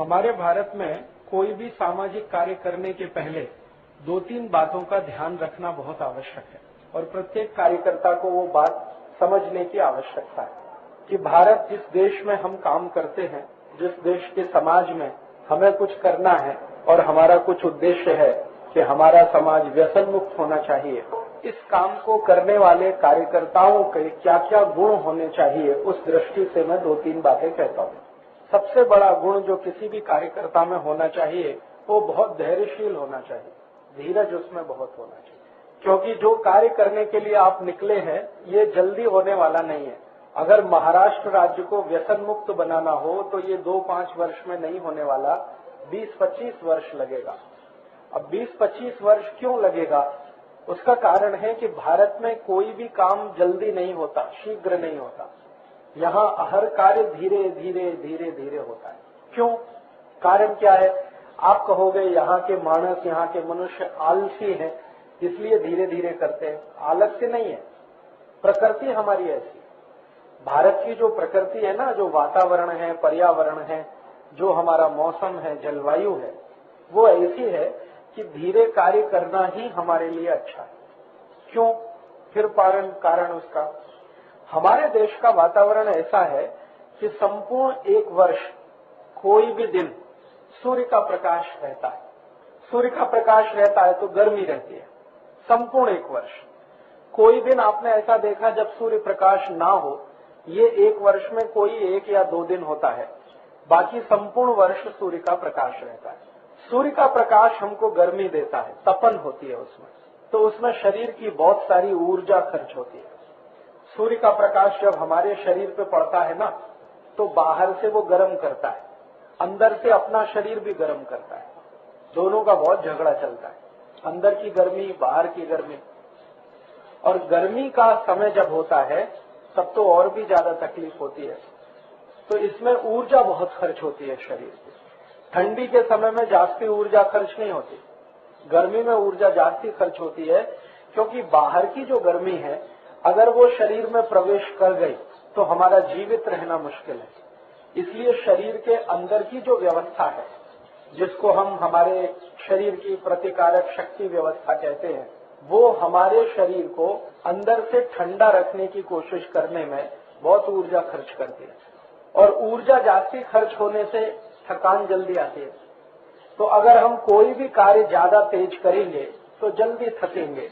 हमारे भारत में कोई भी सामाजिक कार्य करने के पहले 2-3 बातों का ध्यान रखना बहुत आवश्यक है और प्रत्येक कार्यकर्ता को वो बात समझने की आवश्यकता है कि भारत जिस देश में हम काम करते हैं, जिस देश के समाज में हमें कुछ करना है और हमारा कुछ उद्देश्य है कि हमारा समाज व्यसन मुक्त होना चाहिए, इस काम को करने वाले कार्यकर्ताओं के क्या क्या गुण होने चाहिए, उस दृष्टि से मैं 2-3 बातें कहता हूँ। सबसे बड़ा गुण जो किसी भी कार्यकर्ता में होना चाहिए वो बहुत धैर्यशील होना चाहिए, धीरज उसमें बहुत होना चाहिए, क्योंकि जो कार्य करने के लिए आप निकले हैं ये जल्दी होने वाला नहीं है। अगर महाराष्ट्र राज्य को व्यसन मुक्त बनाना हो तो ये 2-5 वर्ष में नहीं होने वाला, 20-25 वर्ष लगेगा। अब 20-25 वर्ष क्यों लगेगा? उसका कारण है कि भारत में कोई भी काम जल्दी नहीं होता, शीघ्र नहीं होता। यहाँ हर कार्य धीरे धीरे धीरे धीरे होता है। क्यों? कारण क्या है? आप कहोगे यहाँ के मानस, यहाँ के मनुष्य आलसी हैं, इसलिए धीरे धीरे करते हैं। आलस्य नहीं है, प्रकृति हमारी ऐसी। भारत की जो प्रकृति है ना, जो वातावरण है, पर्यावरण है, जो हमारा मौसम है, जलवायु है, वो ऐसी है कि धीरे कार्य करना ही हमारे लिए अच्छा है। क्यों? फिर कारण उसका, हमारे देश का वातावरण ऐसा है कि संपूर्ण 1 वर्ष कोई भी दिन सूर्य का प्रकाश रहता है। सूर्य का प्रकाश रहता है तो गर्मी रहती है। संपूर्ण 1 वर्ष कोई दिन आपने ऐसा देखा जब सूर्य प्रकाश ना हो? ये 1 वर्ष में कोई 1 या 2 दिन होता है, बाकी संपूर्ण वर्ष सूर्य का प्रकाश रहता है। सूर्य का प्रकाश हमको गर्मी देता है, तपन होती है उसमें, तो उसमें शरीर की बहुत सारी ऊर्जा खर्च होती है। सूर्य का प्रकाश जब हमारे शरीर पे पड़ता है ना, तो बाहर से वो गर्म करता है, अंदर से अपना शरीर भी गर्म करता है। दोनों का बहुत झगड़ा चलता है, अंदर की गर्मी, बाहर की गर्मी। और गर्मी का समय जब होता है तब तो और भी ज्यादा तकलीफ होती है। तो इसमें ऊर्जा बहुत खर्च होती है शरीर की। ठंडी के समय में जास्ती ऊर्जा खर्च नहीं होती, गर्मी में ऊर्जा जास्ती खर्च होती है, क्योंकि बाहर की जो गर्मी है अगर वो शरीर में प्रवेश कर गई तो हमारा जीवित रहना मुश्किल है। इसलिए शरीर के अंदर की जो व्यवस्था है, जिसको हम हमारे शरीर की प्रतिकारक शक्ति व्यवस्था कहते हैं, वो हमारे शरीर को अंदर से ठंडा रखने की कोशिश करने में बहुत ऊर्जा खर्च करती है। और ऊर्जा जास्ती खर्च होने से थकान जल्दी आती है। तो अगर हम कोई भी कार्य ज्यादा तेज करेंगे तो जल्दी थकेंगे,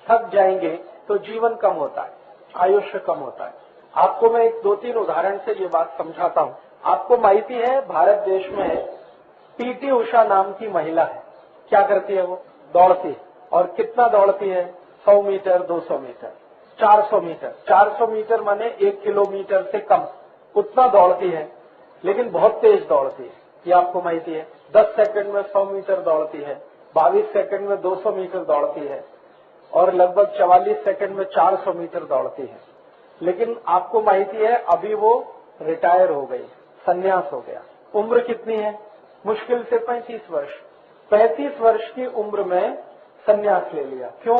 थक जाएंगे तो जीवन कम होता है, आयुष्य कम होता है। आपको मैं 2-3 उदाहरण से ये बात समझाता हूँ। आपको माहिती है भारत देश में पीटी उषा नाम की महिला है। क्या करती है वो? दौड़ती है। और कितना दौड़ती है? 100 मीटर, 200 मीटर, 400 मीटर। 400 मीटर माने 1 किलोमीटर से कम, उतना दौड़ती है, लेकिन बहुत तेज दौड़ती है। ये आपको माहिती है। 10 सेकंड में 100 मीटर दौड़ती है, 22 सेकंड में 200 मीटर दौड़ती है और लगभग 44 सेकंड में 400 मीटर दौड़ती है। लेकिन आपको माहिती है अभी वो रिटायर हो गई, संन्यास हो गया। उम्र कितनी है? मुश्किल से 35 वर्ष। 35 वर्ष की उम्र में संन्यास ले लिया। क्यों?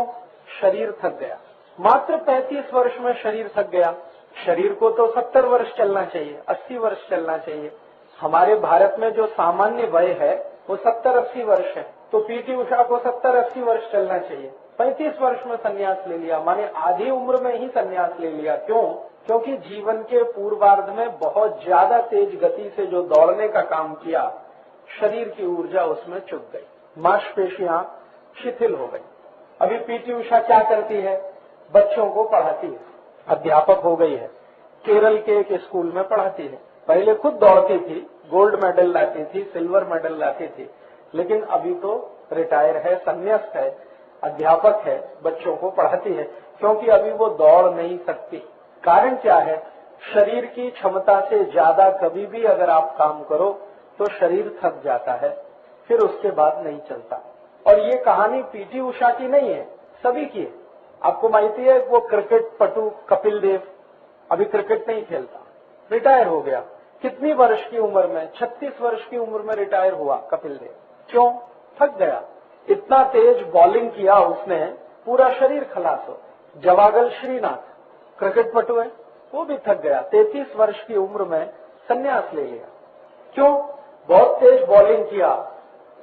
शरीर थक गया। मात्र 35 वर्ष में शरीर थक गया। शरीर को तो 70 वर्ष चलना चाहिए, 80 वर्ष चलना चाहिए। हमारे भारत में जो सामान्य वय है वो 70-80 वर्ष है, तो पीटी उषा को 70-80 वर्ष चलना चाहिए। 35 वर्ष में संन्यास ले लिया, माने आधी उम्र में ही संन्यास ले लिया। क्यों? क्योंकि जीवन के पूर्वार्ध में बहुत ज्यादा तेज गति से जो दौड़ने का काम किया, शरीर की ऊर्जा उसमें चुक गई, मांसपेशियां शिथिल हो गई। अभी पीटी उषा क्या करती है? बच्चों को पढ़ाती है, अध्यापक हो गई है, केरल के एक स्कूल में पढ़ाती है। पहले खुद दौड़ती थी, गोल्ड मेडल लाती थी, सिल्वर मेडल लाती थी, लेकिन अभी तो रिटायर है, संन्यास्त है, अध्यापक है, बच्चों को पढ़ाती है, क्योंकि अभी वो दौड़ नहीं सकती। कारण क्या है? शरीर की क्षमता से ज्यादा कभी भी अगर आप काम करो तो शरीर थक जाता है, फिर उसके बाद नहीं चलता। और ये कहानी पीटी उषा की नहीं है, सभी की है। आपको माहिती है वो क्रिकेट पटु कपिल देव अभी क्रिकेट नहीं खेलता, रिटायर हो गया। कितनी वर्ष की उम्र में? 36 वर्ष की उम्र में रिटायर हुआ कपिल देव। क्यों? थक गया। इतना तेज बॉलिंग किया उसने, पूरा शरीर खलास हो। जवागल श्रीनाथ क्रिकेट पटु है, वो भी थक गया, 33 वर्ष की उम्र में संन्यास ले लिया। क्यों? बहुत तेज बॉलिंग किया,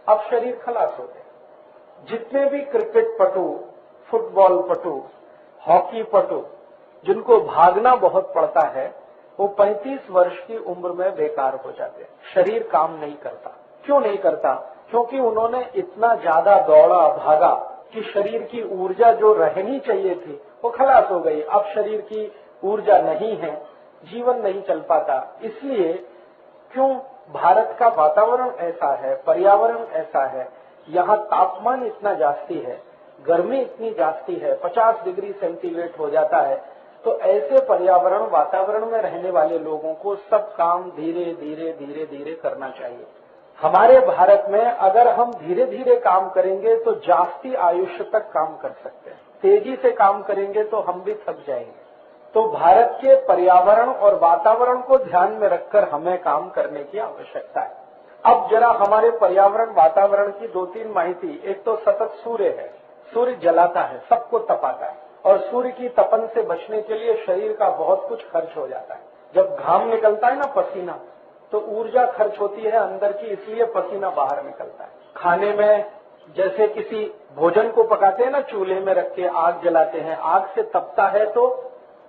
अब शरीर खलास हो गया। जितने भी क्रिकेट पटु, फुटबॉल पटु, हॉकी पटु, जिनको भागना बहुत पड़ता है, वो 35 वर्ष की उम्र में बेकार हो जाते हैं। शरीर काम नहीं करता। क्यों नहीं करता? क्योंकि उन्होंने इतना ज्यादा दौड़ा भागा कि शरीर की ऊर्जा जो रहनी चाहिए थी वो खलास हो गई। अब शरीर की ऊर्जा नहीं है, जीवन नहीं चल पाता। इसलिए क्यों भारत का वातावरण ऐसा है, पर्यावरण ऐसा है, यहाँ तापमान इतना जास्ती है, गर्मी इतनी जास्ती है, 50 डिग्री सेंटीग्रेड हो जाता है। तो ऐसे पर्यावरण वातावरण में रहने वाले लोगों को सब काम धीरे धीरे धीरे धीरे करना चाहिए। हमारे भारत में अगर हम धीरे धीरे काम करेंगे तो जास्ती आयुष्य तक काम कर सकते हैं। तेजी से काम करेंगे तो हम भी थक जाएंगे। तो भारत के पर्यावरण और वातावरण को ध्यान में रखकर हमें काम करने की आवश्यकता है। अब जरा हमारे पर्यावरण वातावरण की 2-3 माहिती। एक तो सतत सूर्य है, सूर्य जलाता है, सबको तपाता है, और सूर्य की तपन से बचने के लिए शरीर का बहुत कुछ खर्च हो जाता है। जब घाम निकलता है ना, पसीना, तो ऊर्जा खर्च होती है अंदर की, इसलिए पसीना बाहर निकलता है। खाने में जैसे किसी भोजन को पकाते हैं ना, चूल्हे में रख के आग जलाते हैं, आग से तपता है तो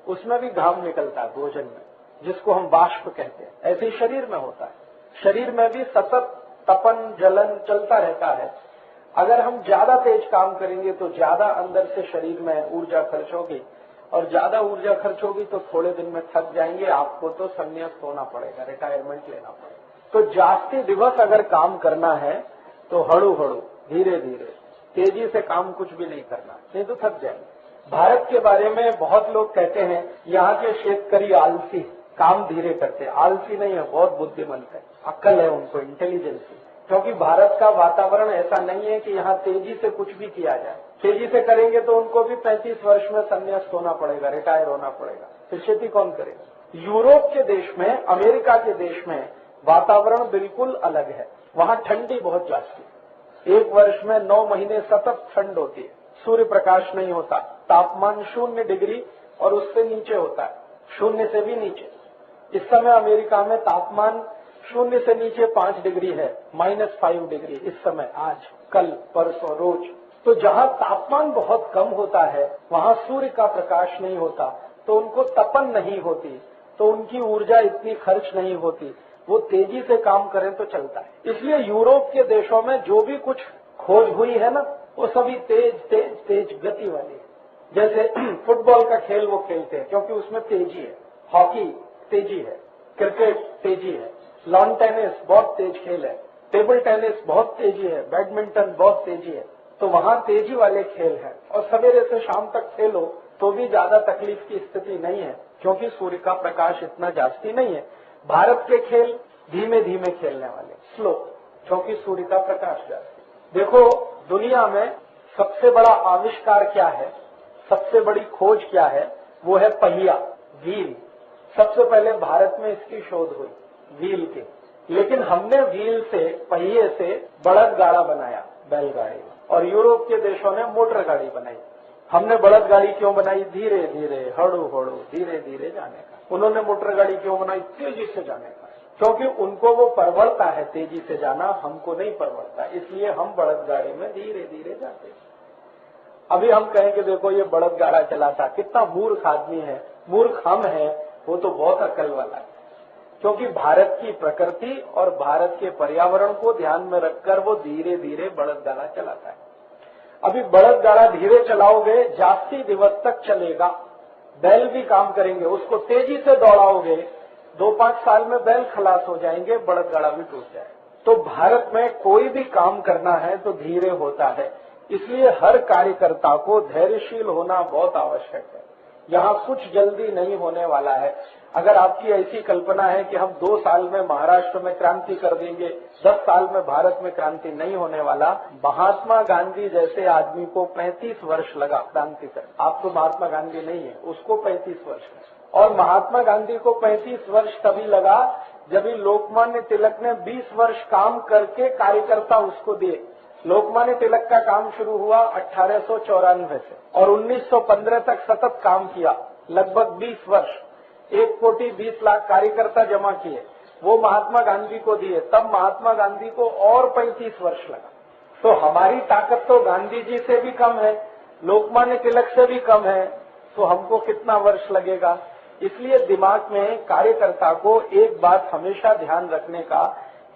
उसमें भी घाम निकलता है भोजन में, जिसको हम वाष्प कहते हैं। ऐसे ही शरीर में होता है, शरीर में भी सतत तपन जलन चलता रहता है। अगर हम ज्यादा तेज काम करेंगे तो ज्यादा अंदर से शरीर में ऊर्जा खर्च होगी, और ज्यादा ऊर्जा खर्च होगी तो थोड़े दिन में थक जाएंगे। आपको तो संन्यास होना पड़ेगा, रिटायरमेंट लेना पड़ेगा। तो जास्ती दिवस अगर काम करना है तो हड़ू हड़ू धीरे धीरे, तेजी से काम कुछ भी नहीं करना, नहीं तो थक जाएंगे। भारत के बारे में बहुत लोग कहते हैं यहाँ के शेतकरी आलसी, काम धीरे करते। आलसी नहीं है, बहुत बुद्धिमंत है, अक्ल है उनको, इंटेलिजेंस है। क्योंकि भारत का वातावरण ऐसा नहीं है कि यहाँ तेजी से कुछ भी किया जाए। तेजी से करेंगे तो उनको भी 35 वर्ष में संन्यास होना पड़ेगा, रिटायर होना पड़ेगा, फिर खेती कौन करेगा। यूरोप के देश में, अमेरिका के देश में वातावरण बिल्कुल अलग है। वहाँ ठंडी बहुत जाती है, एक वर्ष में 9 महीने सतत ठंड होती है, सूर्य प्रकाश नहीं होता, तापमान 0 डिग्री और उससे नीचे होता है, 0 से भी नीचे। इस समय अमेरिका में तापमान 0 से नीचे 5 डिग्री है, -5 डिग्री इस समय, आज, कल, परसों, रोज। तो जहाँ तापमान बहुत कम होता है वहाँ सूर्य का प्रकाश नहीं होता, तो उनको तपन नहीं होती, तो उनकी ऊर्जा इतनी खर्च नहीं होती, वो तेजी से काम करें तो चलता है। इसलिए यूरोप के देशों में जो भी कुछ खोज हुई है ना, वो सभी तेज तेज तेज गति वाली है। जैसे फुटबॉल का खेल वो खेलते हैं क्योंकि उसमें तेजी है, हॉकी तेजी है, क्रिकेट तेजी है, लॉन टेनिस बहुत तेज खेल है, टेबल टेनिस बहुत तेजी है, बैडमिंटन बहुत तेजी है। तो वहाँ तेजी वाले खेल है, और सवेरे से शाम तक खेलो तो भी ज्यादा तकलीफ की स्थिति नहीं है, क्योंकि सूर्य का प्रकाश इतना जास्ती नहीं है। भारत के खेल धीमे धीमे खेलने वाले, स्लो, क्योंकि सूर्य का प्रकाश जास्ती। देखो दुनिया में सबसे बड़ा आविष्कार क्या है, सबसे बड़ी खोज क्या है, वो है पहिया, व्हील। सबसे पहले भारत में इसकी शोध हुई, व्हील की। लेकिन हमने व्हील से, पहिए से बड़द गाड़ा बनाया, बैलगाड़ी, और यूरोप के देशों ने मोटर गाड़ी बनाई। हमने बड़द गाड़ी क्यों बनाई? धीरे धीरे, हड़ू हड़ू, धीरे धीरे जाने का। उन्होंने मोटर गाड़ी क्यों बनाई? तेजी से जाने का, क्योंकि उनको वो परवड़ता है तेजी से जाना, हमको नहीं परवड़ता, इसलिए हम बड़द गाड़ी में धीरे धीरे जाते हैं। अभी हम कहें कि देखो ये बड़द गाड़ा चलाता, कितना मूर्ख आदमी है। मूर्ख हम हैं, वो तो बहुत अकल वाला है, क्योंकि भारत की प्रकृति और भारत के पर्यावरण को ध्यान में रखकर वो धीरे धीरे बड़द गाड़ा चलाता है। अभी बड़द गाड़ा धीरे चलाओगे, जास्ती दिवस तक चलेगा, बैल भी काम करेंगे, उसको तेजी से दौड़ाओगे, 2-5 साल में बैल खलास हो जाएंगे, बड़द गाड़ा भी टूट जाए। तो भारत में कोई भी काम करना है तो धीरे होता है, इसलिए हर कार्यकर्ता को धैर्यशील होना बहुत आवश्यक है। यहाँ कुछ जल्दी नहीं होने वाला है। अगर आपकी ऐसी कल्पना है कि हम 2 साल में महाराष्ट्र में क्रांति कर देंगे, 10 साल में भारत में क्रांति, नहीं होने वाला। महात्मा गांधी जैसे आदमी को 35 वर्ष लगा क्रांति कर। आप तो महात्मा गांधी नहीं है, उसको 35 वर्ष है। और महात्मा गांधी को 35 वर्ष तभी लगा जब लोकमान्य तिलक ने 20 वर्ष काम करके कार्यकर्ता उसको दिए। लोकमान्य तिलक का काम शुरू हुआ 1894 से और 1915 तक सतत काम किया, लगभग 20 वर्ष। 1 कोटी 20 लाख कार्यकर्ता जमा किए, वो महात्मा गांधी को दिए, तब महात्मा गांधी को और 35 वर्ष लगा। तो हमारी ताकत तो गांधी जी से भी कम है, लोकमान्य तिलक से भी कम है, तो हमको कितना वर्ष लगेगा। इसलिए दिमाग में कार्यकर्ता को एक बात हमेशा ध्यान रखने का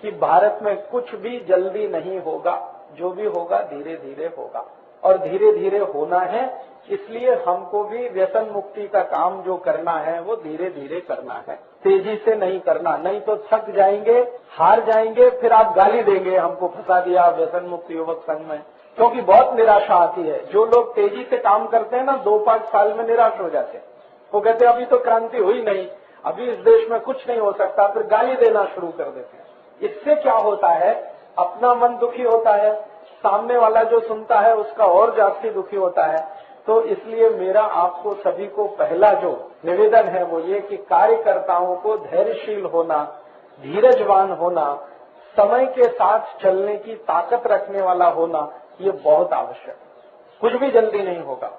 कि भारत में कुछ भी जल्दी नहीं होगा, जो भी होगा धीरे धीरे होगा और धीरे धीरे होना है। इसलिए हमको भी व्यसन मुक्ति का काम जो करना है वो धीरे धीरे करना है, तेजी से नहीं करना, नहीं तो थक जाएंगे, हार जाएंगे, फिर आप गाली देंगे हमको फंसा दिया व्यसन मुक्त युवक संघ में, क्योंकि बहुत निराशा आती है। जो लोग तेजी से काम करते हैं ना 2-5 साल में निराश हो जाते हैं। वो कहते हैं अभी तो क्रांति हुई नहीं, अभी इस देश में कुछ नहीं हो सकता, फिर गाली देना शुरू कर देते हैं। इससे क्या होता है, अपना मन दुखी होता है, सामने वाला जो सुनता है उसका और जास्ती दुखी होता है। तो इसलिए मेरा आपको सभी को पहला जो निवेदन है वो ये कि कार्यकर्ताओं को धैर्यशील होना, धीरजवान होना, समय के साथ चलने की ताकत रखने वाला होना, ये बहुत आवश्यक है। कुछ भी जल्दी नहीं होगा।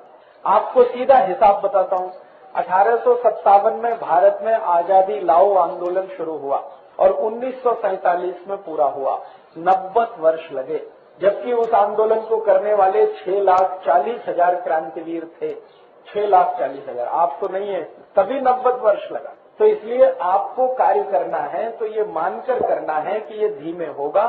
आपको सीधा हिसाब बताता हूँ। 1857 में भारत में आजादी लाओ आंदोलन शुरू हुआ और 1947 में पूरा हुआ। 90 वर्ष लगे, जबकि उस आंदोलन को करने वाले 6,40,000 क्रांतिवीर थे। 6,40,000 आप तो नहीं है, तभी 90 वर्ष लगा। तो इसलिए आपको कार्य करना है तो ये मानकर करना है कि ये धीमे होगा,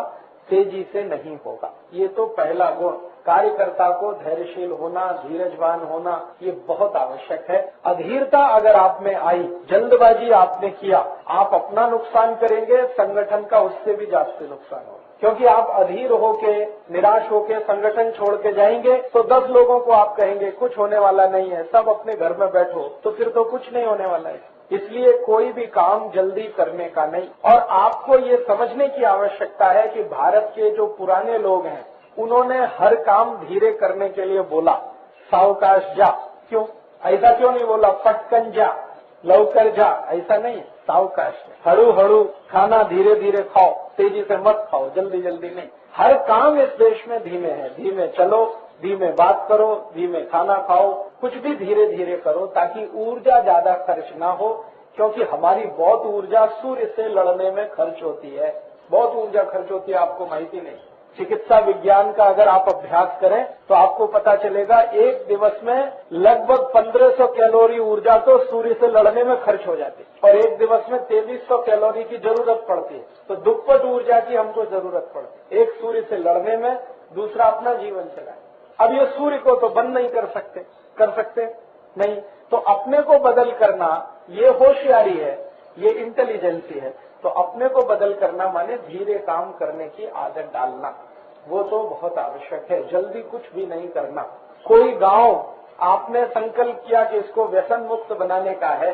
तेजी से नहीं होगा। ये तो पहला गुण, कार्यकर्ता को धैर्यशील होना, धीरजवान होना, ये बहुत आवश्यक है। अधीरता अगर आप में आई, जल्दबाजी आपने किया, आप अपना नुकसान करेंगे, संगठन का उससे भी ज्यादा नुकसान होगा। क्योंकि आप अधीर होके, निराश होके संगठन छोड़ के जाएंगे तो 10 लोगों को आप कहेंगे कुछ होने वाला नहीं है, सब अपने घर में बैठो, तो फिर तो कुछ नहीं होने वाला है। इसलिए कोई भी काम जल्दी करने का नहीं। और आपको ये समझने की आवश्यकता है कि भारत के जो पुराने लोग हैं उन्होंने हर काम धीरे करने के लिए बोला, सावकाश जा। क्यों ऐसा क्यों नहीं बोला, पटकन जा, लवकर जा, ऐसा नहीं, सावकाश, हड़ू हड़ू खाना, धीरे धीरे खाओ, तेजी से मत खाओ, जल्दी जल्दी नहीं। हर काम इस देश में धीमे है, धीमे चलो, धीमे बात करो, धीमे खाना खाओ, कुछ भी धीरे धीरे करो ताकि ऊर्जा ज्यादा खर्च ना हो। क्योंकि हमारी बहुत ऊर्जा सूर्य से लड़ने में खर्च होती है, बहुत ऊर्जा खर्च होती है, आपको माहिती नहीं। चिकित्सा विज्ञान का अगर आप अभ्यास करें तो आपको पता चलेगा एक दिवस में लगभग 1500 कैलोरी ऊर्जा तो सूर्य से लड़ने में खर्च हो जाती है और एक दिवस में 2300 कैलोरी की जरूरत पड़ती है। तो दुप्पट ऊर्जा की हमको जरूरत पड़ती है, एक सूर्य से लड़ने में, दूसरा अपना जीवन चलाए। अब ये सूर्य को तो बंद नहीं कर सकते नहीं, तो अपने को बदल करना ये होशियारी है, ये इंटेलिजेंसी है। तो अपने को बदल करना माने धीरे काम करने की आदत डालना, वो तो बहुत आवश्यक है। जल्दी कुछ भी नहीं करना। कोई गांव आपने संकल्प किया कि इसको व्यसन मुक्त बनाने का है,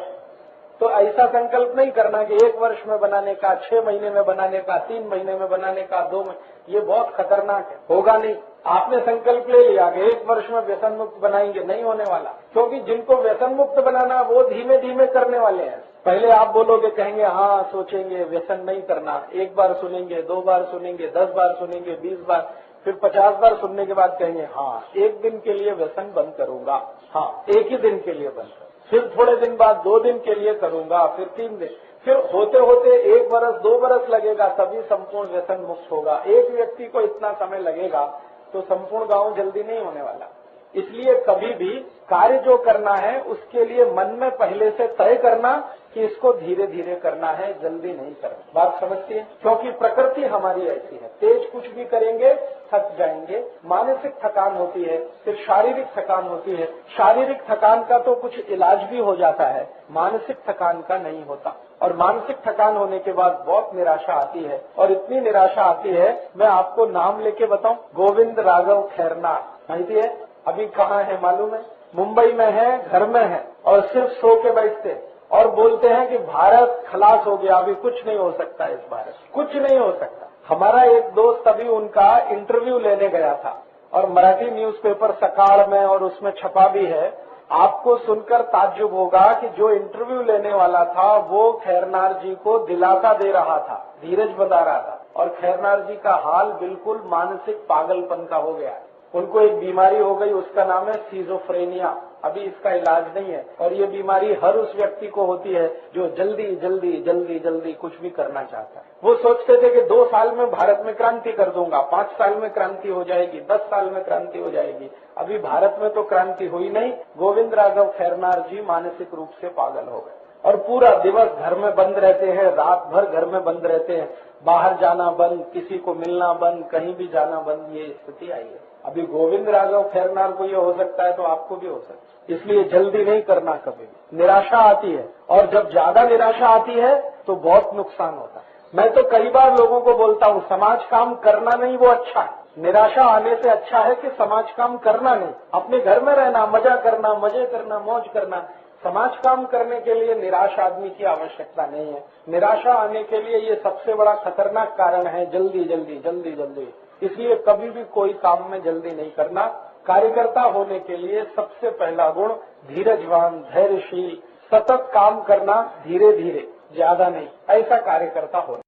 तो ऐसा संकल्प नहीं करना कि 1 वर्ष में बनाने का, 6 महीने में बनाने का, 3 महीने में बनाने का, 2 महीने, ये बहुत खतरनाक है, होगा नहीं। आपने संकल्प ले लिया कि 1 वर्ष में व्यसन मुक्त बनाएंगे, नहीं होने वाला। क्योंकि जिनको व्यसन मुक्त बनाना वो धीमे धीमे करने वाले हैं। पहले आप बोलोगे, कहेंगे हाँ सोचेंगे, व्यसन नहीं करना, 1 बार सुनेंगे, 2 बार सुनेंगे, 10 बार सुनेंगे, 20 बार, फिर 50 बार सुनने के बाद कहेंगे हाँ 1 दिन के लिए व्यसन बंद करूंगा, हाँ 1 ही दिन के लिए बंद करूंगा, फिर थोड़े दिन बाद 2 दिन के लिए करूंगा, फिर 3 दिन, फिर होते होते 1 बरस 2 बरस लगेगा, तभी संपूर्ण व्यसन मुक्त होगा। एक व्यक्ति को इतना समय लगेगा तो संपूर्ण गांव जल्दी नहीं होने वाला। इसलिए कभी भी कार्य जो करना है उसके लिए मन में पहले से तय करना कि इसको धीरे धीरे करना है, जल्दी नहीं करना। बात समझती है? क्योंकि प्रकृति हमारी ऐसी है, तेज कुछ भी करेंगे थक जाएंगे, मानसिक थकान होती है, फिर शारीरिक थकान होती है। शारीरिक थकान का तो कुछ इलाज भी हो जाता है, मानसिक थकान का नहीं होता। और मानसिक थकान होने के बाद बहुत निराशा आती है, और इतनी निराशा आती है, मैं आपको नाम लेके बताऊं, गोविंद राघव खैरनार, माहिती है? अभी कहाँ है मालूम है? मुंबई में है, घर में है, और सिर्फ सो के बैठते और बोलते हैं कि भारत खलास हो गया, अभी कुछ नहीं हो सकता, इस भारत कुछ नहीं हो सकता। हमारा एक दोस्त अभी उनका इंटरव्यू लेने गया था और मराठी न्यूज़पेपर सकाळ में और उसमें छपा भी है। आपको सुनकर ताज्जुब होगा कि जो इंटरव्यू लेने वाला था वो खैरनार जी को दिलासा दे रहा था, धीरज बता रहा था, और खैरनार जी का हाल बिल्कुल मानसिक पागलपन का हो गया। उनको एक बीमारी हो गई, उसका नाम है सीजोफ्रेनिया। अभी इसका इलाज नहीं है और ये बीमारी हर उस व्यक्ति को होती है जो जल्दी जल्दी जल्दी जल्दी कुछ भी करना चाहता है। वो सोचते थे कि 2 साल में भारत में क्रांति कर दूंगा, 5 साल में क्रांति हो जाएगी, 10 साल में क्रांति हो जाएगी। अभी भारत में तो क्रांति हुई नहीं। गोविंद राघव खैरनार जी मानसिक रूप से पागल हो गए और पूरा दिवस घर में बंद रहते हैं, रात भर घर में बंद रहते हैं, बाहर जाना बंद, किसी को मिलना बंद, कहीं भी जाना बंद, ये स्थिति आई है। अभी गोविंद राघव खैरनार को ये हो सकता है तो आपको भी हो सकता है। इसलिए जल्दी नहीं करना कभी भी। निराशा आती है और जब ज्यादा निराशा आती है तो बहुत नुकसान होता है। मैं तो कई बार लोगों को बोलता हूँ, समाज काम करना नहीं वो अच्छा है। निराशा आने से अच्छा है कि समाज काम करना नहीं, अपने घर में रहना, मजा करना, मजे करना, मौज करना। समाज काम करने के लिए निराश आदमी की आवश्यकता नहीं है। निराशा आने के लिए ये सबसे बड़ा खतरनाक कारण है, जल्दी जल्दी जल्दी जल्दी। इसलिए कभी भी कोई काम में जल्दी नहीं करना। कार्यकर्ता होने के लिए सबसे पहला गुण धीरजवान, धैर्यशील, सतत काम करना, धीरे धीरे, ज्यादा नहीं, ऐसा कार्यकर्ता होना।